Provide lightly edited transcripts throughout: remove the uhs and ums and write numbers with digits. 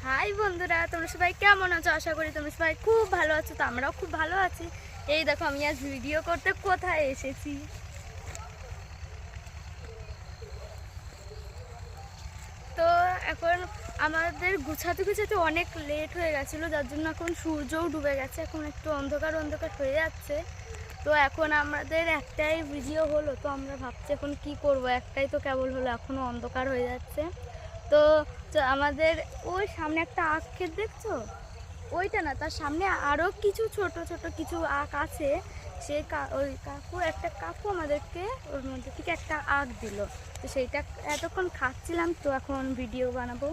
High বন্ধুরা, তোমরা সবাই কেমন আছো? আশা করি তোমরা সবাই খুব ভালো আছো। তো আমরাও খুব ভালো আছি। এই দেখো আমি আজ ভিডিও করতে কোথায় এসেছি। তো এখন আমাদের গুছাতে গুছাতে অনেক লেট হয়ে গেছিলো, যার জন্য এখন সূর্যও ডুবে গেছে। এখন একটু অন্ধকার অন্ধকার হয়ে যাচ্ছে। তো এখন আমাদের একটাই ভিডিও হলো, তো আমরা ভাবছি এখন কি করব। একটাই তো কেবল হলো, এখনও অন্ধকার হয়ে যাচ্ছে। তো আমাদের ওই সামনে একটা আখ ক্ষেত দেখছো, ওইটা না, তার সামনে আরও কিছু ছোট ছোট কিছু আখ আছে। ওই একটা কাকু আমাদেরকে ওর মধ্যে থেকে একটা আখ দিল। তো সেইটা এতক্ষণ খাচ্ছিলাম, তো এখন ভিডিও বানাবো।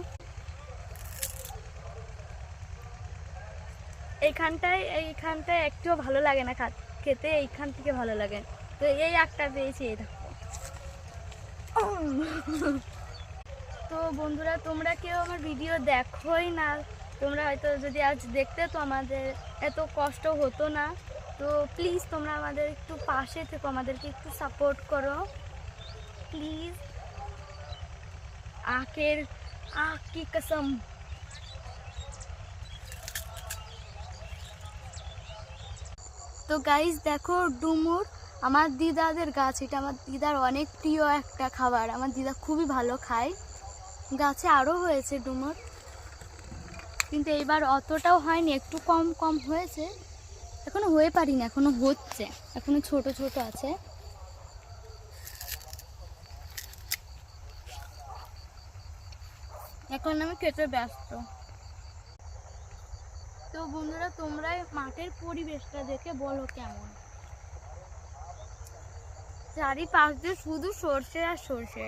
এইখানটায় একটুও ভালো লাগে না খেতে, এইখান থেকে ভালো লাগে। তো এই আখটা পেয়েছি, এই দেখো। তো বন্ধুরা, তোমরা কেউ আমার ভিডিও দেখোই না। তোমরা হয়তো যদি আজ দেখতে, তো আমাদের এত কষ্ট হতো না। তো প্লিজ তোমরা আমাদের একটু পাশে থেকো, আমাদেরকে একটু সাপোর্ট করো প্লিজ। आख की कसम। তো গাইজ দেখো, ডুমুর আমার দিদাদের গাছ। এটা আমার দিদার অনেক প্রিয় একটা খাবার, আমার দিদা খুবই ভালো খায়। গাছে আরও হয়েছে ডুমুর, কিন্তু এইবার অতটাও হয়নি, একটু কম কম হয়েছে। এখনো হয়ে পারিনি, এখনো হচ্ছে, এখনো ছোট ছোট আছে। এখন আমি খেতে ব্যস্ত। তো বন্ধুরা, তোমরা মাঠের পরিবেশটা দেখে বলো কেমন। চারিপাশ দিয়ে শুধু সর্ষে আর সর্ষে।